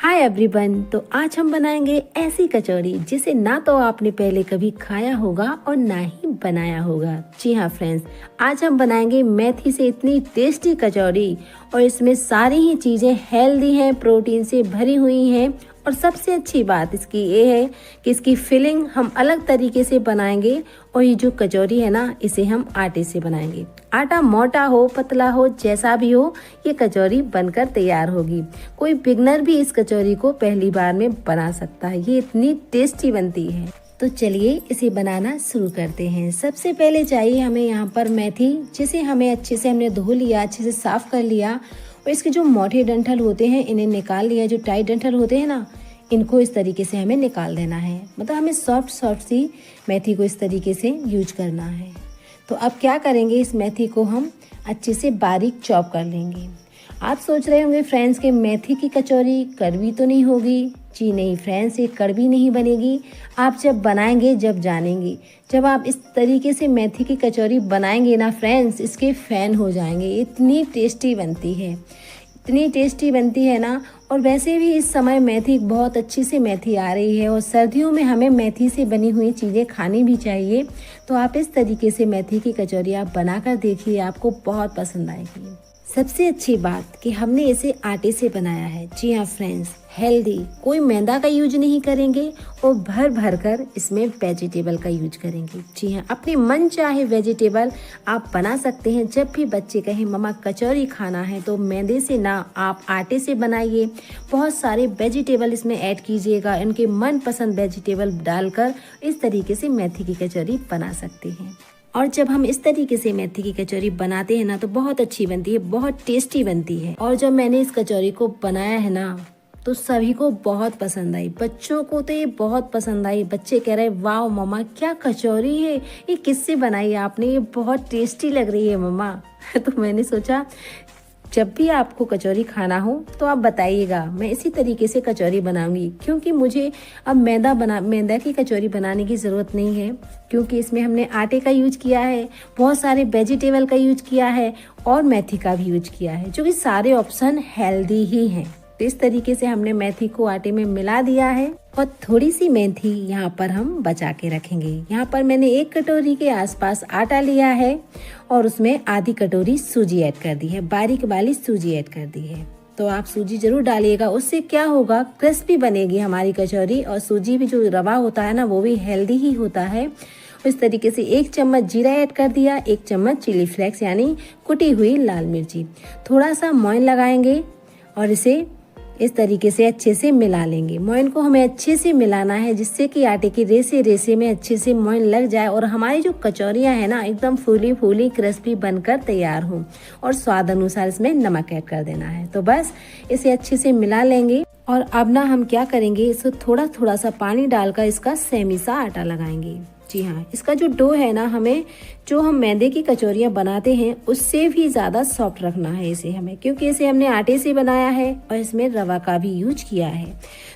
Hi everyone. तो आज हम बनाएंगे ऐसी कचौड़ी जिसे ना तो आपने पहले कभी खाया होगा और ना ही बनाया होगा। जी हाँ फ्रेंड्स, आज हम बनाएंगे मेथी से इतनी टेस्टी कचौड़ी और इसमें सारी ही चीज़ें हेल्दी हैं, प्रोटीन से भरी हुई हैं। और सबसे अच्छी बात इसकी ये है कि इसकी फिलिंग हम अलग तरीके से बनाएंगे और ये जो कचौरी है ना, इसे हम आटे से बनाएंगे। आटा मोटा हो पतला हो जैसा भी हो, ये कचौरी बनकर तैयार होगी। कोई बिगनर भी इस कचौरी को पहली बार में बना सकता है। ये इतनी टेस्टी बनती है। तो चलिए इसे बनाना शुरू करते हैं। सबसे पहले चाहिए हमें यहाँ पर मेथी, जिसे हमें अच्छे से हमने धो लिया, अच्छे से साफ कर लिया और इसके जो मोटे डंठल होते हैं इन्हें निकाल लिया। जो टाइट डंठल होते हैं ना, इनको इस तरीके से हमें निकाल देना है। मतलब हमें सॉफ्ट सी मेथी को इस तरीके से यूज करना है। तो अब क्या करेंगे, इस मेथी को हम अच्छे से बारीक चॉप कर लेंगे। आप सोच रहे होंगे फ्रेंड्स कि मेथी की कचौरी कड़वी तो नहीं होगी। जी नहीं फ्रेंड्स, ये कड़वी नहीं बनेगी। आप जब बनाएंगे जब जानेंगे। जब आप इस तरीके से मेथी की कचौरी बनाएंगे ना फ्रेंड्स, इसके फ़ैन हो जाएंगे। इतनी टेस्टी बनती है, इतनी टेस्टी बनती है ना। और वैसे भी इस समय मेथी बहुत अच्छी से मेथी आ रही है और सर्दियों में हमें मेथी से बनी हुई चीज़ें खानी भी चाहिए। तो आप इस तरीके से मेथी की कचौरी आप बनाकर देखिए, आपको बहुत पसंद आएगी। सबसे अच्छी बात कि हमने इसे आटे से बनाया है। जी हाँ फ्रेंड्स, हेल्दी, कोई मैदा का यूज नहीं करेंगे और भर भर कर इसमें वेजिटेबल का यूज करेंगे। जी हाँ, अपने मन चाहे वेजिटेबल आप बना सकते हैं। जब भी बच्चे कहें मम्मा कचौरी खाना है, तो मैदे से ना, आप आटे से बनाइए। बहुत सारे वेजिटेबल इसमें ऐड कीजिएगा, इनके मनपसंद वेजिटेबल डालकर इस तरीके से मेथी की कचौरी बना सकते हैं। और जब हम इस तरीके से मेथी की कचौरी बनाते हैं ना, तो बहुत अच्छी बनती है, बहुत टेस्टी बनती है। और जब मैंने इस कचौरी को बनाया है ना, तो सभी को बहुत पसंद आई। बच्चों को तो ये बहुत पसंद आई। बच्चे कह रहे वाह मम्मा क्या कचौरी है, ये किससे बनाई आपने, ये बहुत टेस्टी लग रही है मम्मा। तो मैंने सोचा जब भी आपको कचौरी खाना हो तो आप बताइएगा, मैं इसी तरीके से कचौरी बनाऊंगी। क्योंकि मुझे अब मैदा की कचौरी बनाने की ज़रूरत नहीं है, क्योंकि इसमें हमने आटे का यूज किया है, बहुत सारे वेजिटेबल का यूज किया है और मेथी का भी यूज किया है, जो कि सारे ऑप्शन हेल्दी ही हैं। तो इस तरीके से हमने मेथी को आटे में मिला दिया है और थोड़ी सी मेथी यहाँ पर हम बचा के रखेंगे। यहाँ पर मैंने 1 कटोरी के आसपास आटा लिया है और उसमें आधी कटोरी सूजी ऐड कर दी है, बारीक वाली सूजी ऐड कर दी है। तो आप सूजी जरूर डालिएगा, उससे क्या होगा, क्रिस्पी बनेगी हमारी कचौरी। और सूजी भी जो रवा होता है ना, वो भी हेल्दी ही होता है। इस तरीके से 1 चम्मच जीरा ऐड कर दिया, 1 चम्मच चिली फ्लेक्स यानी कुटी हुई लाल मिर्ची, थोड़ा सा मोइन लगाएंगे और इसे इस तरीके से अच्छे से मिला लेंगे। मोइन को हमें अच्छे से मिलाना है, जिससे कि आटे की रेसे रेसे में अच्छे से मोइन लग जाए और हमारी जो कचौरियाँ हैं ना, एकदम फूली फूली क्रिस्पी बनकर तैयार हो। और स्वाद अनुसार इसमें नमक ऐड कर देना है। तो बस इसे अच्छे से मिला लेंगे। और अब ना हम क्या करेंगे, इसको थोड़ा थोड़ा सा पानी डालकर इसका सेमी सा आटा लगाएंगे। जी हाँ, इसका जो डो है ना, हमें जो हम मैदे की कचौरियाँ बनाते हैं उससे भी ज़्यादा सॉफ्ट रखना है इसे हमें, क्योंकि इसे हमने आटे से बनाया है और इसमें रवा का भी यूज किया है।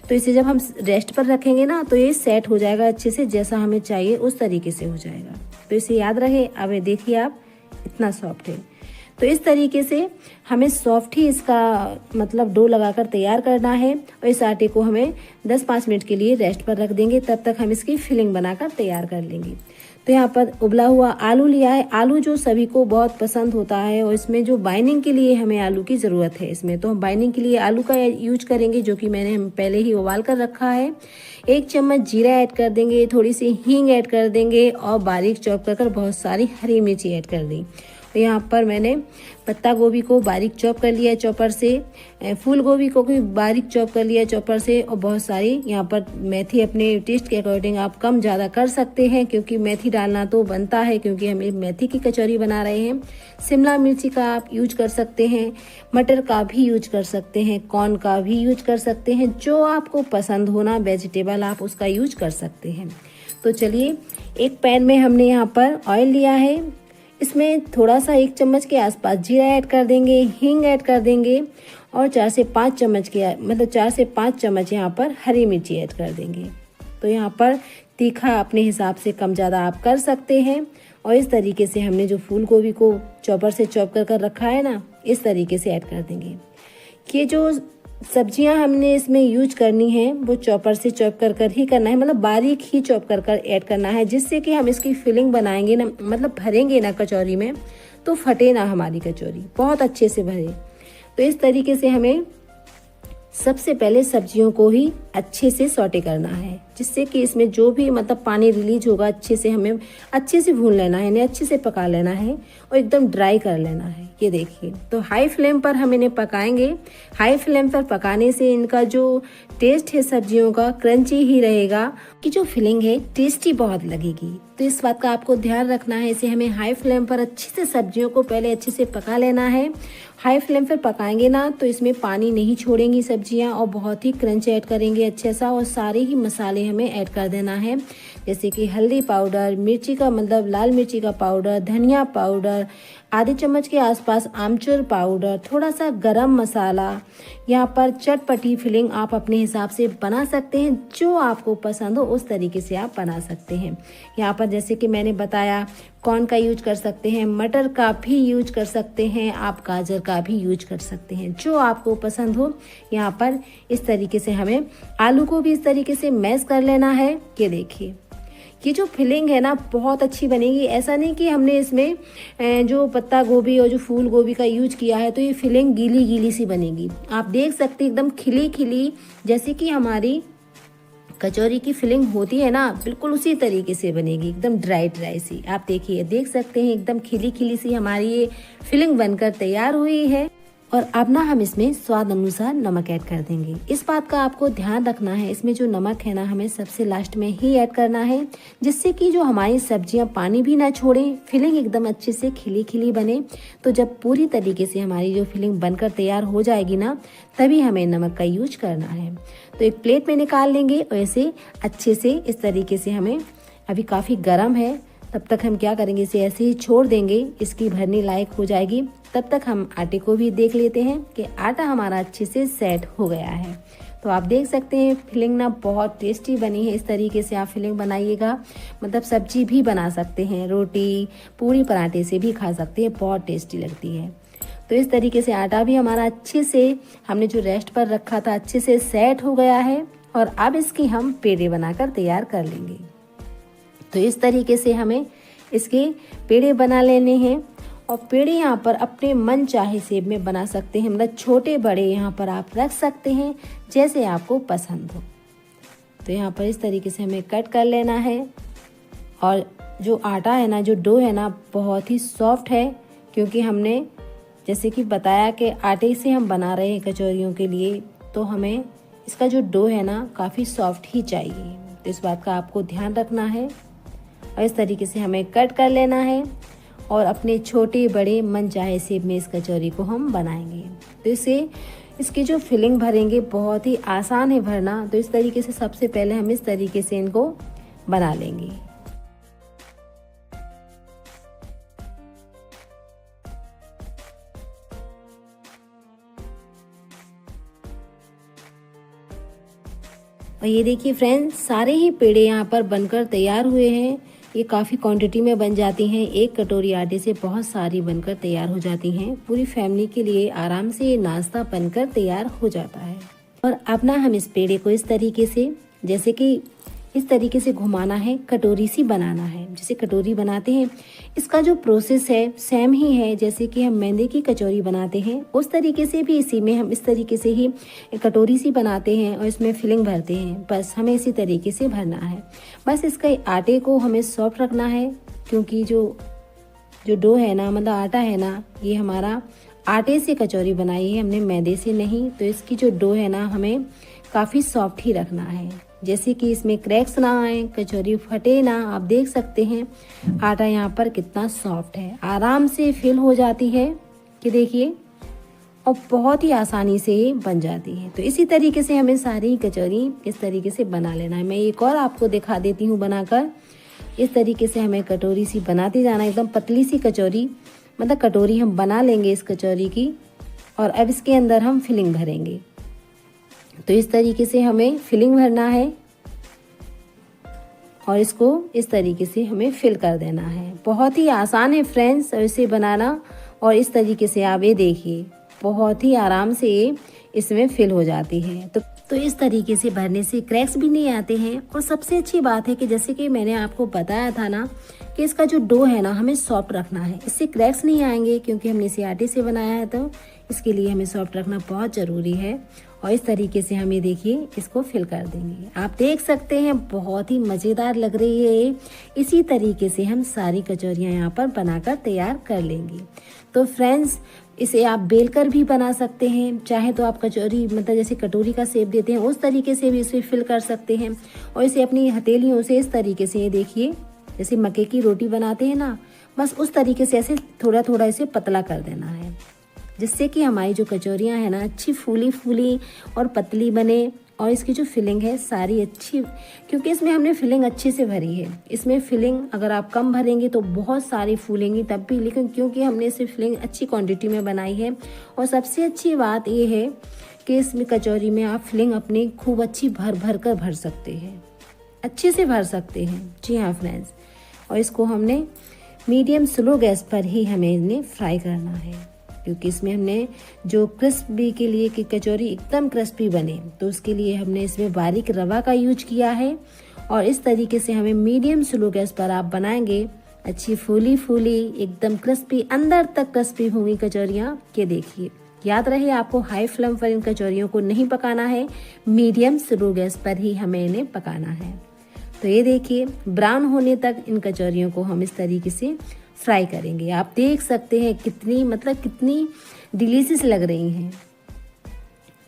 तो इसे जब हम रेस्ट पर रखेंगे ना, तो ये सेट हो जाएगा अच्छे से, जैसा हमें चाहिए उस तरीके से हो जाएगा। तो इसे याद रहे। अब ये देखिए आप, इतना सॉफ्ट है। तो इस तरीके से हमें सॉफ्ट ही इसका मतलब डो लगाकर तैयार करना है। और इस आटे को हमें 10-5 मिनट के लिए रेस्ट पर रख देंगे, तब तक हम इसकी फिलिंग बनाकर तैयार कर लेंगे। तो यहाँ पर उबला हुआ आलू लिया है। आलू जो सभी को बहुत पसंद होता है और इसमें जो बाइंडिंग के लिए हमें आलू की ज़रूरत है, इसमें तो हम बाइंडिंग के लिए आलू का यूज करेंगे, जो कि मैंने पहले ही उबाल कर रखा है। 1 चम्मच जीरा ऐड कर देंगे, थोड़ी सी हींग ऐड कर देंगे और बारीक चॉप कर बहुत सारी हरी मिर्ची ऐड कर दी। तो यहाँ पर मैंने पत्ता गोभी को बारीक चॉप कर लिया चॉपर से, फूल गोभी को भी बारीक चॉप कर लिया चॉपर से, और बहुत सारी यहाँ पर मेथी अपने टेस्ट के अकॉर्डिंग आप कम ज़्यादा कर सकते हैं, क्योंकि मेथी डालना तो बनता है, क्योंकि हम मेथी की कचौरी बना रहे हैं। शिमला मिर्ची का आप यूज कर सकते हैं, मटर का भी यूज कर सकते हैं, कॉर्न का भी यूज कर सकते हैं, जो आपको पसंद होना वेजिटेबल आप उसका यूज कर सकते हैं। तो चलिए, एक पैन में हमने यहाँ पर ऑयल लिया है, इसमें थोड़ा सा 1 चम्मच के आसपास जीरा ऐड कर देंगे, हींग ऐड कर देंगे और 4 से 5 चम्मच यहाँ पर हरी मिर्ची ऐड कर देंगे। तो यहाँ पर तीखा अपने हिसाब से कम ज़्यादा आप कर सकते हैं। और इस तरीके से हमने जो फूल गोभी को चॉपर से चॉप कर रखा है ना, इस तरीके से ऐड कर देंगे। ये जो सब्जियां हमने इसमें यूज करनी है वो चॉपर से चॉप कर कर ही करना है, मतलब बारीक ही चॉप कर कर ऐड करना है, जिससे कि हम इसकी फिलिंग बनाएंगे ना, मतलब भरेंगे ना कचौरी में तो फटे ना हमारी कचौरी, बहुत अच्छे से भरे। तो इस तरीके से हमें सबसे पहले सब्जियों को ही अच्छे से सौटे करना है, जिससे कि इसमें जो भी मतलब पानी रिलीज होगा अच्छे से हमें अच्छे से भून लेना है, इन्हें अच्छे से पका लेना है और एकदम ड्राई कर लेना है। ये देखिए, तो हाई फ्लेम पर हम इन्हें पकाएंगे। हाई फ्लेम पर पकाने से इनका जो टेस्ट है सब्जियों का क्रंची ही रहेगा, कि जो फिलिंग है टेस्टी बहुत लगेगी। तो इस बात का आपको ध्यान रखना है, इसे हमें हाई फ्लेम पर अच्छे से सब्जियों को पहले अच्छे से पका लेना है। हाई फ्लेम पर पकाएंगे ना तो इसमें पानी नहीं छोड़ेंगी सब्जियां और बहुत ही क्रंच ऐड करेंगे अच्छे सा, और सारे ही मसाले हमें ऐड कर देना है, जैसे कि हल्दी पाउडर, मिर्ची का मतलब लाल मिर्ची का पाउडर, धनिया पाउडर, आधे चम्मच के आसपास आमचूर पाउडर, थोड़ा सा गरम मसाला। यहाँ पर चटपटी फिलिंग आप अपने हिसाब से बना सकते हैं, जो आपको पसंद हो उस तरीके से आप बना सकते हैं। यहाँ पर जैसे कि मैंने बताया कॉर्न का यूज कर सकते हैं, मटर का भी यूज कर सकते हैं, आप गाजर का भी यूज कर सकते हैं, जो आपको पसंद हो। यहाँ पर इस तरीके से हमें आलू को भी इस तरीके से मैश कर लेना है। ये देखिए, ये जो फिलिंग है ना बहुत अच्छी बनेगी। ऐसा नहीं कि हमने इसमें जो पत्ता गोभी और जो फूल गोभी का यूज किया है तो ये फिलिंग गीली गीली सी बनेगी। आप देख सकते हैं एकदम खिली खिली, जैसे कि हमारी कचौरी की फिलिंग होती है ना, बिल्कुल उसी तरीके से बनेगी, एकदम ड्राई ड्राई सी। आप देखिए, देख सकते हैं एकदम खिली खिली सी हमारी ये फिलिंग बनकर तैयार हुई है। और अब ना हम इसमें स्वाद अनुसार नमक ऐड कर देंगे। इस बात का आपको ध्यान रखना है, इसमें जो नमक है ना हमें सबसे लास्ट में ही ऐड करना है, जिससे कि जो हमारी सब्जियां पानी भी ना छोड़ें, फिलिंग एकदम अच्छे से खिली खिली बने। तो जब पूरी तरीके से हमारी जो फिलिंग बनकर तैयार हो जाएगी ना, तभी हमें नमक का यूज करना है। तो एक प्लेट में निकाल लेंगे और ऐसे अच्छे से इस तरीके से हमें, अभी काफ़ी गर्म है तब तक हम क्या करेंगे, इसे ऐसे ही छोड़ देंगे, इसकी भरने लायक हो जाएगी। तब तक हम आटे को भी देख लेते हैं कि आटा हमारा अच्छे से सेट हो गया है। तो आप देख सकते हैं फिलिंग ना बहुत टेस्टी बनी है। इस तरीके से आप फिलिंग बनाइएगा, मतलब सब्जी भी बना सकते हैं, रोटी पूरी पराठे से भी खा सकते हैं, बहुत टेस्टी लगती है। तो इस तरीके से आटा भी हमारा अच्छे से हमने जो रेस्ट पर रखा था अच्छे से सेट हो गया है। और अब इसकी हम पेड़े बनाकर तैयार कर लेंगे। तो इस तरीके से हमें इसके पेड़े बना लेने हैं। और पेड़े यहाँ पर अपने मन चाहे शेप में बना सकते हैं, मतलब छोटे बड़े यहाँ पर आप रख सकते हैं जैसे आपको पसंद हो। तो यहाँ पर इस तरीके से हमें कट कर लेना है। और जो आटा है ना, जो डो है ना, बहुत ही सॉफ्ट है, क्योंकि हमने जैसे कि बताया कि आटे से हम बना रहे हैं कचौरियों के लिए, तो हमें इसका जो डो है ना काफ़ी सॉफ्ट ही चाहिए। तो इस बात का आपको ध्यान रखना है। और इस तरीके से हमें कट कर लेना है और अपने छोटे बड़े मन चाहे शेप में इस कचौरी को हम बनाएंगे। तो इसकी जो फिलिंग भरेंगे बहुत ही आसान है भरना। तो इस तरीके से सबसे पहले हम इस तरीके से इनको बना लेंगे। और ये देखिए फ्रेंड्स, सारे ही पेड़े यहाँ पर बनकर तैयार हुए हैं। ये काफ़ी क्वांटिटी में बन जाती हैं, एक कटोरी आटे से बहुत सारी बनकर तैयार हो जाती हैं। पूरी फैमिली के लिए आराम से ये नाश्ता बनकर तैयार हो जाता है। और अब ना हम इस पेड़े को इस तरीके से, जैसे कि इस तरीके से घुमाना है, कटोरी सी बनाना है, जैसे कटोरी बनाते हैं। इसका जो प्रोसेस है सेम ही है जैसे कि हम मैदे की कचौरी बनाते हैं, उस तरीके से भी इसी में हम इस तरीके से ही कटोरी सी बनाते हैं और इसमें फिलिंग भरते हैं। बस हमें इसी तरीके से भरना है। बस इसका आटे को हमें सॉफ्ट रखना है, क्योंकि जो डो है ना, मतलब आटा है ना, ये हमारा आटे से कचौरी बनाई है हमने, मैदे से नहीं। तो इसकी जो डो है ना हमें काफ़ी सॉफ्ट ही रखना है, जैसे कि इसमें क्रैक्स ना आए, कचौरी फटे ना। आप देख सकते हैं आटा यहाँ पर कितना सॉफ्ट है, आराम से फिल हो जाती है कि देखिए, और बहुत ही आसानी से ये बन जाती है। तो इसी तरीके से हमें सारी कचौरी इस तरीके से बना लेना है। मैं एक और आपको दिखा देती हूँ बनाकर। इस तरीके से हमें कटोरी सी बनाते जाना, एकदम पतली सी कचौरी, मतलब कटोरी हम बना लेंगे इस कचौरी की। और अब इसके अंदर हम फिलिंग भरेंगे। तो इस तरीके से हमें फिलिंग भरना है और इसको इस तरीके से हमें फिल कर देना है। बहुत ही आसान है फ्रेंड्स इसे बनाना। और इस तरीके से आप ये देखिए, बहुत ही आराम से इसमें फिल हो जाती है। तो इस तरीके से भरने से क्रैक्स भी नहीं आते हैं। और सबसे अच्छी बात है कि जैसे कि मैंने आपको बताया था ना कि इसका जो डो है ना हमें सॉफ्ट रखना है, इससे क्रैक्स नहीं आएंगे क्योंकि हमने इसे आटे से बनाया है, तो इसके लिए हमें सॉफ्ट रखना बहुत ज़रूरी है। और इस तरीके से हम ये देखिए इसको फिल कर देंगे। आप देख सकते हैं बहुत ही मज़ेदार लग रही है ये। इसी तरीके से हम सारी कचौरियाँ यहाँ पर बनाकर तैयार कर लेंगे। तो फ्रेंड्स, इसे आप बेलकर भी बना सकते हैं, चाहे तो आप कचौरी मतलब जैसे कटोरी का शेप देते हैं उस तरीके से भी इसे फिल कर सकते हैं। और इसे अपनी हथेलियों से इस तरीके से, ये देखिए जैसे मक्के की रोटी बनाते हैं ना, बस उस तरीके से ऐसे थोड़ा थोड़ा इसे पतला कर देना है, जिससे कि हमारी जो कचौरियाँ हैं ना अच्छी फूली फूली और पतली बने। और इसकी जो फिलिंग है सारी अच्छी, क्योंकि इसमें हमने फिलिंग अच्छे से भरी है। इसमें फिलिंग अगर आप कम भरेंगे तो बहुत सारी फूलेंगी तब भी, लेकिन क्योंकि हमने इसे फिलिंग अच्छी क्वांटिटी में बनाई है। और सबसे अच्छी बात ये है कि इसमें कचौरी में आप फिलिंग अपनी खूब अच्छी भर भर कर भर सकते हैं, अच्छे से भर सकते हैं। जी हाँ फ्रेंड्स, और इसको हमने मीडियम स्लो गैस पर ही हमें इन्हें फ्राई करना है, क्योंकि इसमें हमने जो क्रिस्पी के लिए कि कचौरी एकदम क्रिस्पी बने तो उसके लिए हमने इसमें बारीक रवा का यूज किया है। और इस तरीके से हमें मीडियम स्लो गैस पर आप बनाएंगे, अच्छी फूली फूली एकदम क्रिस्पी, अंदर तक क्रिस्पी होंगी कचौरियाँ। ये देखिए, याद रहे आपको हाई फ्लेम पर इन कचौरियों को नहीं पकाना है, मीडियम स्लो गैस पर ही हमें इन्हें पकाना है। तो ये देखिए ब्राउन होने तक इन कचौरियों को हम इस तरीके से फ्राई करेंगे। आप देख सकते हैं कितनी डिलीशियस लग रही हैं।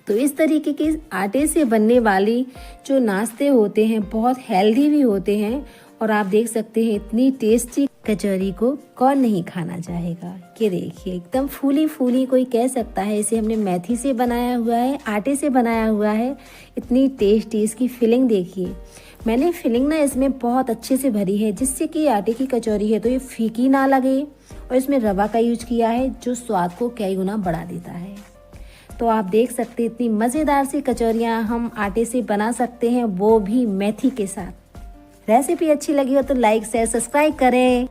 तो इस तरीके के आटे से बनने वाली जो नाश्ते होते हैं बहुत हेल्दी भी होते हैं। और आप देख सकते हैं इतनी टेस्टी कचौरी को कौन नहीं खाना चाहेगा। ये देखिए एकदम फूली फूली, कोई कह सकता है इसे हमने मेथी से बनाया हुआ है, आटे से बनाया हुआ है। इतनी टेस्टी, इसकी फिलिंग देखिए, मैंने फिलिंग ना इसमें बहुत अच्छे से भरी है, जिससे कि आटे की कचौरी है तो ये फीकी ना लगे। और इसमें रवा का यूज किया है जो स्वाद को कई गुना बढ़ा देता है। तो आप देख सकते हैं इतनी मज़ेदार सी कचौरियाँ हम आटे से बना सकते हैं, वो भी मेथी के साथ। रेसिपी अच्छी लगी हो तो लाइक शेयर सब्सक्राइब करें।